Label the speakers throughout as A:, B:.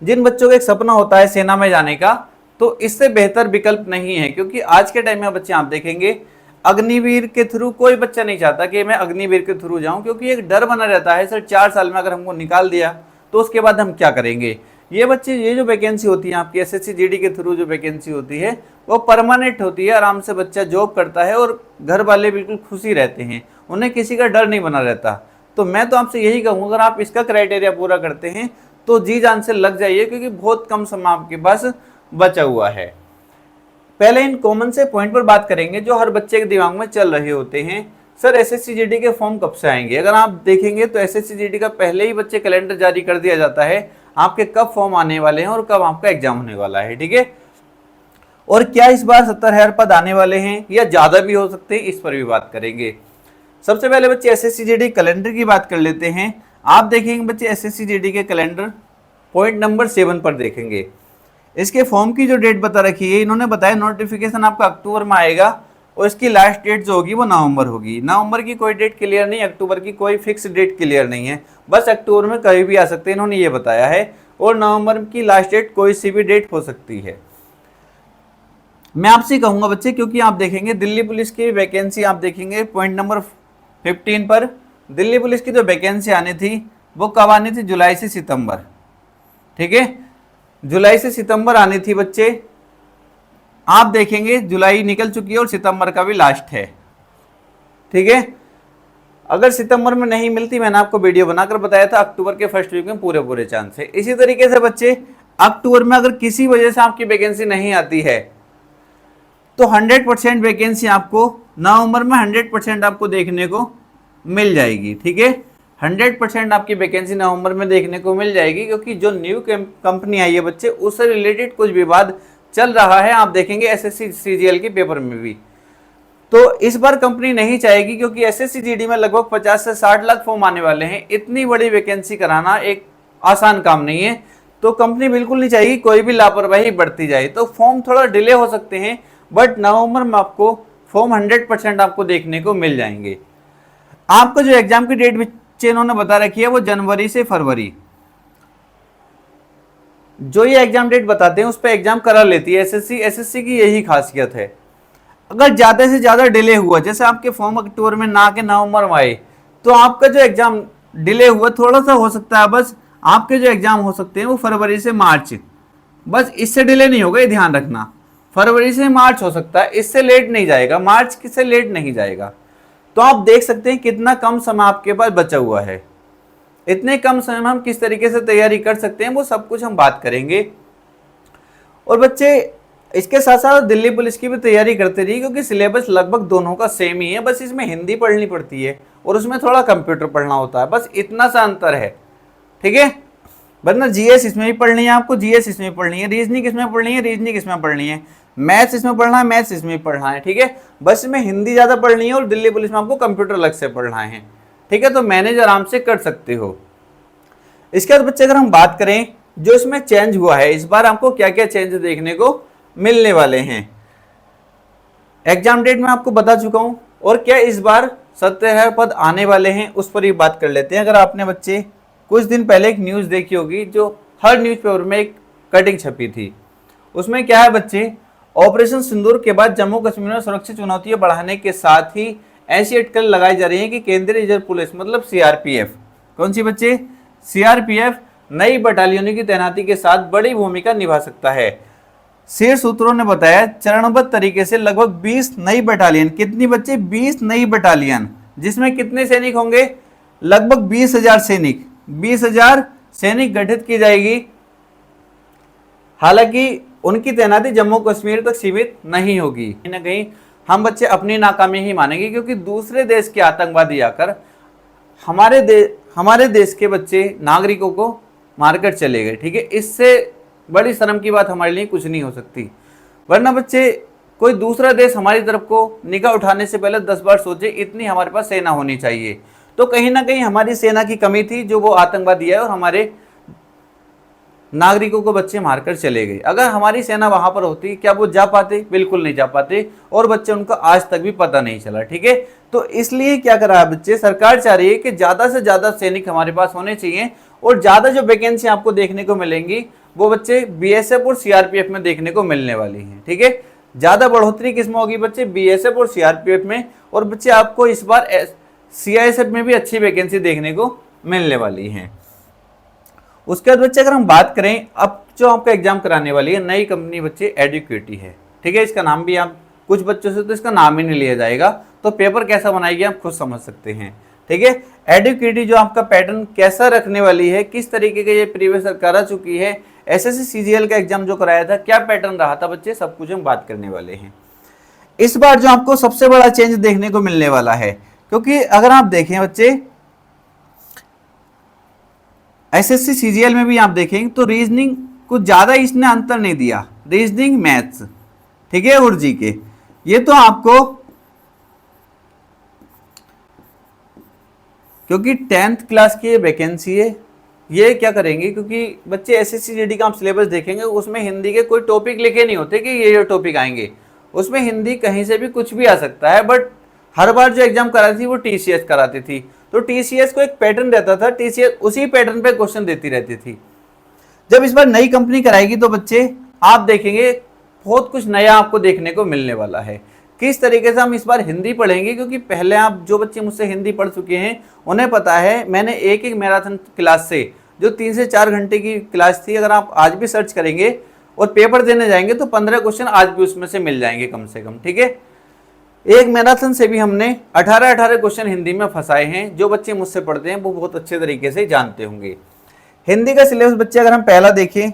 A: जिन बच्चों का एक सपना होता है सेना में जाने का, तो इससे बेहतर विकल्प नहीं है। क्योंकि आज के टाइम में बच्चे आप देखेंगे अग्निवीर के थ्रू कोई बच्चा नहीं चाहता कि मैं अग्निवीर के थ्रू जाऊं, क्योंकि एक डर बना रहता है सर 4 साल में अगर हमको निकाल दिया तो उसके बाद हम क्या करेंगे। ये बच्चे, ये जो वैकेंसी होती है आपकी एसएससी जीडी के थ्रू जो वैकेंसी होती है वो परमानेंट होती है। आराम से बच्चा जॉब करता है और घर वाले बिल्कुल खुशी रहते हैं, उन्हें किसी का डर नहीं बना रहता। तो मैं तो आपसे यही कहूँगा, अगर आप इसका क्राइटेरिया पूरा करते हैं तो जी जान से लग जाइए, क्योंकि बहुत कम समय आपके पास बचा हुआ है। पहले इन कॉमन से पॉइंट पर बात करेंगे जो हर बच्चे के दिमाग में चल रहे होते हैं। सर एसएससी जीडी के फॉर्म कब से आएंगे? अगर आप देखेंगे तो एसएससी जीडी का पहले ही बच्चे कैलेंडर जारी कर दिया जाता है आपके कब फॉर्म आने वाले हैं और कब आपका एग्जाम होने वाला है, ठीक है। और क्या इस बार 70,000 पद आने वाले हैं या ज्यादा भी हो सकते हैं, इस पर भी बात करेंगे। सबसे पहले बच्चे एसएससी जीडी कैलेंडर की बात कर लेते हैं। आप देखेंगे बच्चे एसएससी जीडी के कैलेंडर पॉइंट नंबर 7 पर देखेंगे, इसके फॉर्म की जो डेट बता रखी है, इन्होंने बताया नोटिफिकेशन आपका अक्टूबर में आएगा और इसकी लास्ट डेट जो होगी वो नवंबर होगी। नवंबर की कोई डेट क्लियर नहीं, अक्टूबर की कोई फिक्स डेट क्लियर नहीं है, बस अक्टूबर में कभी भी आ सकते हैं, इन्होंने ये बताया है। और नवंबर की लास्ट डेट कोई सी भी डेट हो सकती है। मैं आपसे कहूंगा बच्चे, क्योंकि आप देखेंगे दिल्ली पुलिस की वैकेंसी, आप देखेंगे पॉइंट नंबर 15 पर, दिल्ली पुलिस की जो वैकेंसी आनी थी वो कब आनी थी? जुलाई से सितंबर, ठीक है, जुलाई से सितंबर आनी थी बच्चे। आप देखेंगे जुलाई निकल चुकी है और सितंबर का भी लास्ट है, ठीक है। अगर सितंबर में नहीं मिलती, मैंने आपको वीडियो बनाकर बताया था, अक्टूबर के फर्स्ट वीक में पूरे चांस है। इसी तरीके से बच्चे अक्टूबर में अगर किसी वजह से आपकी वैकेंसी नहीं आती है तो 100% वैकेंसी आपको नवंबर में 100% आपको देखने को मिल जाएगी, ठीक है। 100% आपकी वैकेंसी नवंबर में देखने को मिल जाएगी, क्योंकि जो न्यू कंपनी आई है बच्चे उससे रिलेटेड कुछ विवाद चल रहा है। आप देखेंगे एसएससी सीजीएल के पेपर में भी। तो इस बार कंपनी नहीं चाहेगी, क्योंकि एसएससी जीडी में लगभग 50 से 60 लाख फॉर्म आने वाले हैं। इतनी बड़ी वैकेंसी कराना एक आसान काम नहीं है, तो कंपनी बिल्कुल नहीं चाहेगी कोई भी लापरवाही बढ़ती जाए। तो फॉर्म थोड़ा डिले हो सकते हैं, बट नवंबर में आपको फॉर्म 100% आपको देखने को मिल जाएंगे। आपका जो एग्जाम की डेट बच्चे इन्होंने बता रखी है वो जनवरी से फरवरी, जो ये एग्जाम डेट बताते हैं उस पर एग्जाम करा लेती है एसएससी। एसएससी की यही खासियत है। अगर ज्यादा से ज्यादा डिले हुआ, जैसे आपके फॉर्म अक्टूबर में ना के नवंबर में आए, तो आपका जो एग्जाम डिले हुआ थोड़ा सा हो सकता है, बस आपके जो एग्जाम हो सकते हैं वो फरवरी से मार्च, बस इससे डिले नहीं होगा, ये ध्यान रखना। फरवरी से मार्च हो सकता है, इससे लेट नहीं जाएगा, मार्च से लेट नहीं जाएगा। तो आप देख सकते हैं कितना कम समय आपके पास बचा हुआ है। इतने कम समय में हम किस तरीके से तैयारी कर सकते हैं वो सब कुछ हम बात करेंगे। और बच्चे इसके साथ साथ दिल्ली पुलिस की भी तैयारी करते रहिए, क्योंकि सिलेबस लगभग दोनों का सेम ही है, बस इसमें हिंदी पढ़नी पड़ती है और उसमें थोड़ा कंप्यूटर पढ़ना होता है, बस इतना सा अंतर है, ठीक है। वरना जीएस इसमें भी पढ़नी है आपको, जीएस इसमें पढ़नी है, रीजनिंग इसमें पढ़नी है, रीजनिंग इसमें पढ़नी है, मैथ्स इसमें पढ़ना है, मैथ्स इसमें पढ़ना है, ठीक है। बस इसमें हिंदी ज़्यादा पढ़नी है और दिल्ली पुलिस में आपको कंप्यूटर अलग से पढ़ना है, ठीक है। तो मैनेज आराम से कर सकते हो। इसके बाद बच्चे अगर हम बात करें जो इसमें चेंज हुआ है, इस बार आपको क्या क्या चेंज देखने को मिलने वाले हैं। एग्जाम डेट में आपको बता चुका हूं, और क्या इस बार 70,000 पद आने वाले हैं उस पर ही बात कर लेते हैं। अगर आपने बच्चे कुछ दिन पहले एक न्यूज़ देखी होगी, जो हर न्यूज़पेपर में एक कटिंग छपी थी, उसमें क्या है बच्चे, ऑपरेशन सिंदूर के बाद जम्मू कश्मीर में सुरक्षा चुनौतियां बढ़ाने के साथ ही ऐसी अटकल लगाई जा रही है कि केंद्रीय रिजर्व पुलिस मतलब सीआरपीएफ, कौन सी बच्चे, सीआरपीएफ नई बटालियनों की तैनाती के साथ बड़ी भूमिका निभा सकता है। शीर्ष सूत्रों ने बताया चरणबद्ध तरीके से लगभग 20 नई बटालियन, कितनी बच्चे, 20 नई बटालियन, जिसमें कितने सैनिक होंगे, लगभग 20,000 सैनिक, 20,000 सैनिक गठित की जाएगी। हालांकि उनकी तैनाती जम्मू कश्मीर तक सीमित नहीं होगी। कहीं ना कहीं हम बच्चे अपनी नाकामी ही मानेंगे, क्योंकि दूसरे देश के आतंकवादी आकर हमारे देश के बच्चे नागरिकों को मारकर चले गए, ठीक है। इससे बड़ी शर्म की बात हमारे लिए कुछ नहीं हो सकती। वरना बच्चे कोई दूसरा देश हमारी तरफ को निगाह उठाने से पहले 10 बार सोचे, इतनी हमारे पास सेना होनी चाहिए। तो कहीं ना कहीं हमारी सेना की कमी थी, जो वो आतंकवादी है और हमारे नागरिकों को बच्चे मारकर चले गए। अगर हमारी सेना वहां पर होती, क्या वो जा पाते, बिल्कुल नहीं जा पाते, और बच्चे उनको आज तक भी पता नहीं चला, ठीक है। तो इसलिए क्या करा है बच्चे, सरकार चाह रही है कि ज्यादा से ज्यादा सैनिक हमारे पास होने चाहिए, और ज्यादा जो वैकेंसी आपको देखने को मिलेंगी वो बच्चे बीएसएफ और सीआरपीएफ में देखने को मिलने वाली है। ठीक है, ज्यादा बढ़ोतरी किसमें होगी बच्चे, बीएसएफ और सीआरपीएफ में। और बच्चे आपको इस बार सीआईएसएफ में भी अच्छी वैकेंसी देखने को मिलने वाली है। उसके बाद बच्चे अगर हम बात करें, अब जो आपका एग्जाम कराने वाली है नई कंपनी बच्चे एडुकेटी है। ठीक है, इसका नाम भी आप कुछ बच्चों से तो इसका नाम ही नहीं लिया जाएगा, तो पेपर कैसा बनाएगी आप खुद समझ सकते हैं। ठीक है, एडुकेटी जो आपका पैटर्न कैसा रखने वाली है, किस तरीके के ये प्रीवियस करा चुकी है, एसएससी सीजीएल का एग्जाम जो कराया था क्या पैटर्न रहा था बच्चे, सब कुछ हम बात करने वाले हैं। इस बार जो आपको सबसे बड़ा चेंज देखने को मिलने वाला है, क्योंकि अगर आप देखें बच्चे एसएससी सीजीएल में भी आप देखेंगे तो रीजनिंग कुछ ज्यादा इसने अंतर नहीं दिया, रीजनिंग मैथ्स, ठीक है, और जीके, ये तो आपको क्योंकि 10th क्लास की वैकेंसी है, ये क्या करेंगे, क्योंकि बच्चे एसएससी जीडी का आप सिलेबस देखेंगे उसमें हिंदी के कोई टॉपिक लिखे नहीं होते कि ये टॉपिक आएंगे, उसमें हिंदी कहीं से भी कुछ भी आ सकता है। बट हर बार जो एग्जाम कराती थी वो टीसीएस कराती थी, तो टीसीएस को एक पैटर्न रहता था, टीसीएस उसी पैटर्न पे क्वेश्चन देती रहती थी। जब इस बार नई कंपनी कराएगी तो बच्चे आप देखेंगे बहुत कुछ नया आपको देखने को मिलने वाला है। किस तरीके से हम इस बार हिंदी पढ़ेंगे, क्योंकि पहले आप जो बच्चे मुझसे हिंदी पढ़ चुके हैं उन्हें पता है मैंने एक मैराथन क्लास से जो 3 से 4 घंटे की क्लास थी, अगर आप आज भी सर्च करेंगे और पेपर देने जाएंगे तो 15 क्वेश्चन आज भी उसमें से मिल जाएंगे कम से कम। ठीक है, एक मैराथन से भी हमने 18 क्वेश्चन हिंदी में फंसाए हैं, जो बच्चे मुझसे पढ़ते हैं वो बहुत अच्छे तरीके से जानते होंगे। हिंदी का सिलेबस बच्चे अगर हम पहला देखें,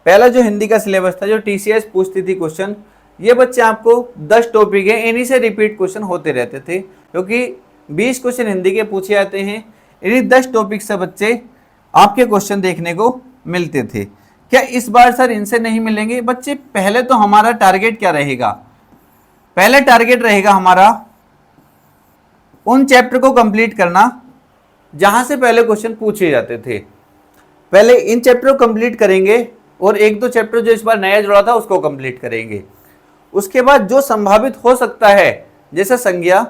A: पहला जो हिंदी का सिलेबस था जो टीसीएस पूछती थी क्वेश्चन, ये बच्चे आपको 10 टॉपिक है, इन्हीं से रिपीट क्वेश्चन होते रहते थे, क्योंकि 20 क्वेश्चन हिंदी के पूछे जाते हैं, इन्हीं 10 टॉपिक से बच्चे आपके क्वेश्चन देखने को मिलते थे। क्या इस बार सर इनसे नहीं मिलेंगे बच्चे? पहले तो हमारा टारगेट क्या रहेगा, पहले टारगेट रहेगा हमारा उन चैप्टर को कंप्लीट करना जहां से पहले क्वेश्चन पूछे जाते थे। पहले इन चैप्टर को कंप्लीट करेंगे और 1-2 चैप्टर जो इस बार नया जुड़ा था उसको कंप्लीट करेंगे। उसके बाद जो संभावित हो सकता है जैसे संज्ञा,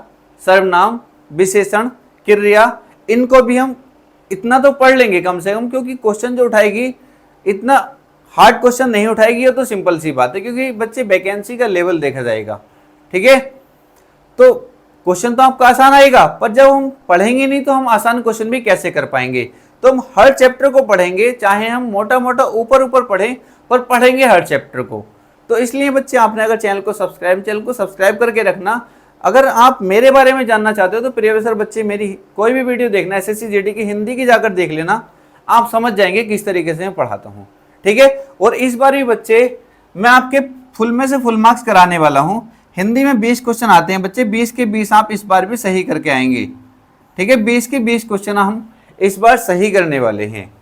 A: सर्वनाम, विशेषण, क्रिया, इनको भी हम इतना तो पढ़ लेंगे कम से कम, क्योंकि क्वेश्चन जो उठाएगी इतना हार्ड क्वेश्चन नहीं उठाएगी, ये तो सिंपल सी बात है, क्योंकि बच्चे वैकेंसी का लेवल देखा जाएगा। ठीक है, तो क्वेश्चन तो आपका आसान आएगा, पर जब हम पढ़ेंगे नहीं तो हम आसान क्वेश्चन भी कैसे कर पाएंगे। तो हम हर चैप्टर को पढ़ेंगे, चाहे हम मोटा मोटा ऊपर पढ़ें, पर पढ़ेंगे हर चैप्टर को। तो इसलिए बच्चे आपने अगर चैनल को सब्सक्राइब करके रखना। अगर आप मेरे बारे में जानना चाहते हो तो प्रिय सर बच्चे मेरी कोई भी वीडियो देखना, एसएससी जीडी की हिंदी की जाकर देख लेना, आप समझ जाएंगे किस तरीके से मैं पढ़ाता हूँ। ठीक है, और इस बार भी बच्चे मैं आपके फुल में से फुल मार्क्स कराने वाला हूँ। हिंदी में 20 क्वेश्चन आते हैं बच्चे, 20 के 20 आप इस बार भी सही करके आएंगे। ठीक है, 20 के 20 क्वेश्चन हम इस बार सही करने वाले हैं।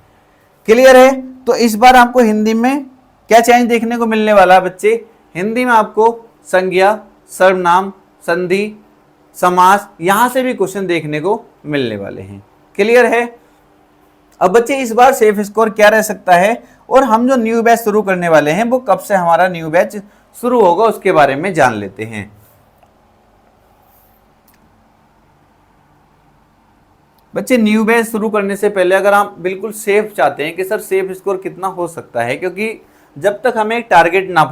A: क्लियर है? तो इस बार आपको हिंदी में क्या चेंज देखने को मिलने वाला है बच्चे? हिंदी में आपको संज्ञा, सर्वनाम, संधि, समास, यहां से भी क्वेश्चन देखने को मिलने वाले हैं। क्लियर है? अब बच्चे इस बार सेफ स्कोर क्या रह सकता है, और हम जो न्यू बैच शुरू करने वाले हैं वो कब से हमारा न्यू बैच शुरू होगा उसके बारे में जान लेते हैं। बच्चे न्यू बैच शुरू करने से पहले अगर आप बिल्कुल सेफ चाहते हैं कि सर सेफ स्कोर कितना हो सकता है, क्योंकि जब तक हमें टारगेट ना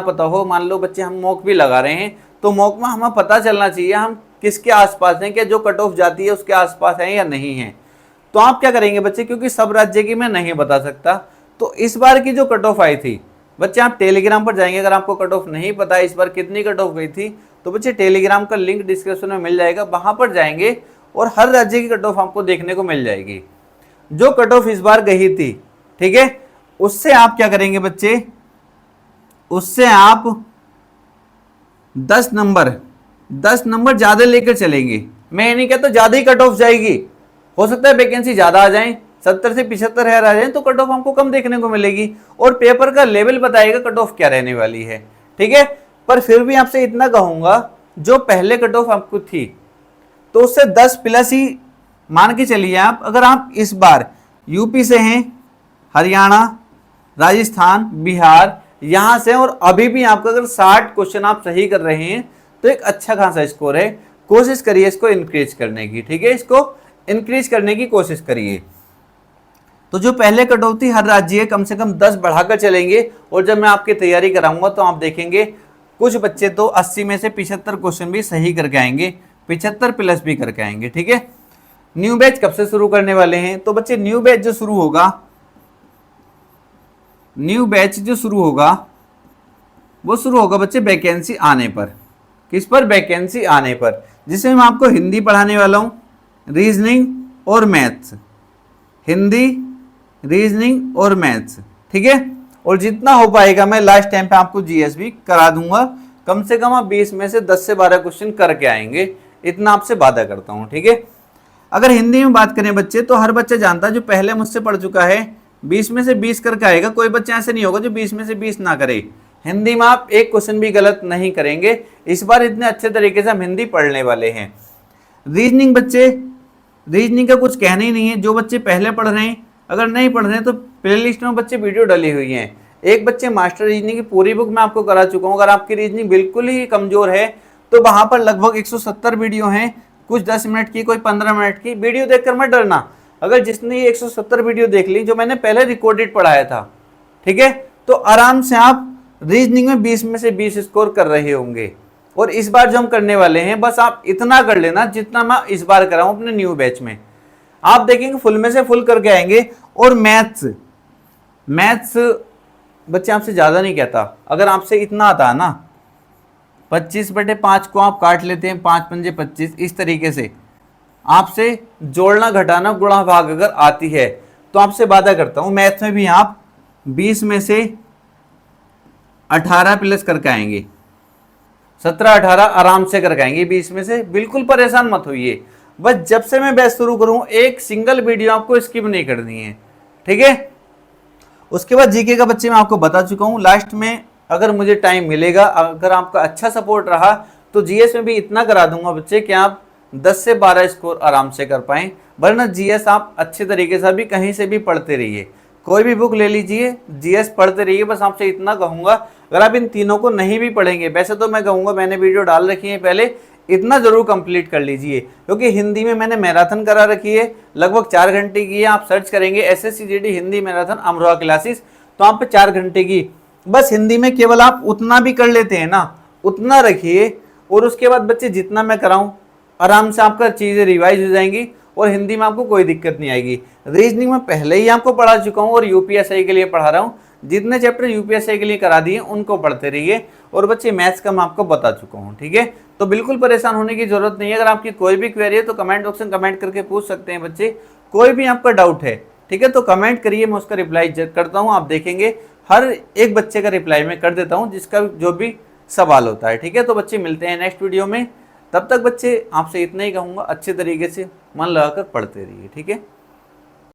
A: पता हो, मान लो बच्चे हम मॉक भी लगा रहे हैं तो मॉक में हमें पता चलना चाहिए हम किसके आसपास हैं, क्या जो कट ऑफ जाती है उसके आसपास हैं या नहीं है। तो आप क्या करेंगे बच्चे, क्योंकि सब राज्य की मैं नहीं बता सकता, तो इस बार की जो कट ऑफ आई थी बच्चे आप टेलीग्राम पर जाएंगे। अगर आपको कट ऑफ नहीं पता है इस बार कितनी कट ऑफ गई थी, तो बच्चे टेलीग्राम का लिंक डिस्क्रिप्शन में मिल जाएगा, वहां पर जाएंगे और हर राज्य की कट ऑफ आपको देखने को मिल जाएगी। जो कट ऑफ इस बार गई थी, ठीक है, उससे आप क्या करेंगे बच्चे, उससे आप 10 नंबर ज्यादा लेकर चलेंगे। मैं ये नहीं कहता ज्यादा ही कट ऑफ जाएगी, हो सकता है वैकेंसी ज्यादा आ जाए, 70 से 75,000 आ जाए तो कट ऑफ हमको कम देखने को मिलेगी, और पेपर का लेवल बताएगा कट ऑफ क्या रहने वाली है। ठीक है, पर फिर भी आपसे इतना कहूंगा, जो पहले कट ऑफ आपको थी तो उससे 10 प्लस ही मान के चलिए आप। अगर आप इस बार यूपी से हैं, हरियाणा, राजस्थान, बिहार, यहां से, और अभी भी आपका अगर 60 क्वेश्चन आप सही कर रहे हैं तो एक अच्छा खासा स्कोर है। कोशिश करिए इसको इंक्रीज करने की। ठीक है, इसको इंक्रीज करने की कोशिश करिए। तो जो पहले कटौती हर राज्य है कम से कम 10 बढ़ाकर चलेंगे, और जब मैं आपकी तैयारी कराऊंगा तो आप देखेंगे कुछ बच्चे तो 80 में से 75 क्वेश्चन भी सही करके आएंगे, 75 प्लस भी करके आएंगे। ठीक है, न्यू बैच कब से शुरू करने वाले हैं? तो बच्चे न्यू बैच जो शुरू होगा, न्यू बैच जो शुरू होगा वो शुरू होगा बच्चे वैकेंसी आने पर। किस पर? वैकेंसी आने पर, जिसमें मैं आपको हिंदी पढ़ाने वाला हूँ, रीजनिंग और मैथ्स, हिंदी, रीजनिंग और मैथ्स। ठीक है, और जितना हो पाएगा मैं लास्ट टाइम पे आपको जीएस भी करा दूंगा। कम से कम आप 20 में से 10 से 12 क्वेश्चन करके आएंगे, इतना आपसे वादा करता हूँ। ठीक है, अगर हिंदी में बात करें बच्चे, तो हर बच्चा जानता है जो पहले मुझसे पढ़ चुका है 20 में से 20 करके आएगा। कोई बच्चा ऐसे नहीं होगा जो 20 में से 20 ना करे। हिंदी में आप एक क्वेश्चन भी गलत नहीं करेंगे। इस बार इतने अच्छे तरीके से हम हिंदी पढ़ने वाले हैं। रीजनिंग बच्चे, रीजनिंग का कुछ कहना ही नहीं है। जो बच्चे पहले पढ़ रहे हैं, अगर नहीं पढ़ रहे हैं तो प्लेलिस्ट में बच्चे वीडियो डली हुई हैं। एक बच्चे मास्टर रीजनिंग की पूरी बुक मैं आपको करा चुका हूँ। अगर आपकी रीजनिंग बिल्कुल ही कमजोर है तो वहां पर लगभग 170 वीडियो हैं, कुछ 10 मिनट की, कोई 15 मिनट की। वीडियो देखकर मत डरना। अगर जिसने ये 170 वीडियो देख ली जो मैंने पहले रिकॉर्डेड पढ़ाया था, ठीक है, तो आराम से आप रीजनिंग में 20 में से 20 स्कोर कर रहे होंगे। और इस बार जो हम करने वाले हैं, बस आप इतना कर लेना जितना मैं इस बार कराऊं अपने न्यू बैच में। आप देखेंगे फुल में से फुल करके आएंगे। और मैथ्स, मैथ्स बच्चे आपसे ज्यादा नहीं कहता। अगर आपसे इतना आता है ना, 25/5 को आप काट लेते हैं, 5 पंजे 25, इस तरीके से आपसे जोड़ना, घटाना, गुणा भाग अगर आती है तो आपसे वादा करता हूं मैथ में भी आप 20 में से 18 प्लस करके आएंगे, 17-18 आराम से करके आएंगे 20 में से। बिल्कुल परेशान मत होइए। बस जब से मैं बैच शुरू करूं एक सिंगल वीडियो आपको स्किप नहीं करनी है। ठीक है, उसके बाद जीके का बच्चे मैं आपको बता चुका हूं। लास्ट में अगर मुझे टाइम मिलेगा, अगर आपका अच्छा सपोर्ट रहा तो जीएस में भी इतना करा दूंगा बच्चे कि आप 10 से 12 स्कोर आराम से कर पाएं। वरना जीएस आप अच्छे तरीके से भी कहीं से भी पढ़ते रहिए, कोई भी बुक ले लीजिए, जीएस पढ़ते रहिए। बस आपसे इतना कहूंगा, अगर आप इन तीनों को नहीं भी पढ़ेंगे, वैसे तो मैं कहूंगा मैंने वीडियो डाल रखी है पहले, इतना जरूर कंप्लीट कर लीजिए। क्योंकि हिंदी में मैंने मैराथन करा रखी है, लगभग 4 घंटे की है। आप सर्च करेंगे SSC GD Hindi marathon Amroha classes, तो आप पे 4 घंटे की। बस हिंदी में केवल आप उतना भी कर लेते हैं ना, उतना रखिए। और उसके बाद बच्चे जितना मैं कराऊं आराम से आपका चीजें रिवाइज हो जाएंगी और हिंदी में आपको कोई दिक्कत नहीं आएगी। रीजनिंग में पहले ही आपको पढ़ा चुका हूं और यूपीएससी के लिए पढ़ा रहा हूं। जितने चैप्टर यूपीएससी के लिए करा दिए उनको पढ़ते रहिए। और बच्चे मैथ्स का मैं आपको बता चुका हूं। ठीक है, तो बिल्कुल परेशान होने की जरूरत नहीं है। अगर आपकी कोई भी क्वेरी है तो कमेंट बॉक्स में कमेंट करके पूछ सकते हैं बच्चे। कोई भी आपका डाउट है, ठीक है, तो कमेंट करिए, मैं उसका रिप्लाई करता हूँ। आप देखेंगे हर एक बच्चे का रिप्लाई मैं कर देता हूँ, जिसका जो भी सवाल होता है। ठीक है, तो बच्चे मिलते हैं नेक्स्ट वीडियो में। तब तक बच्चे आपसे इतना ही कहूँगा, अच्छे तरीके से मन लगाकर पढ़ते रहिए। ठीक है।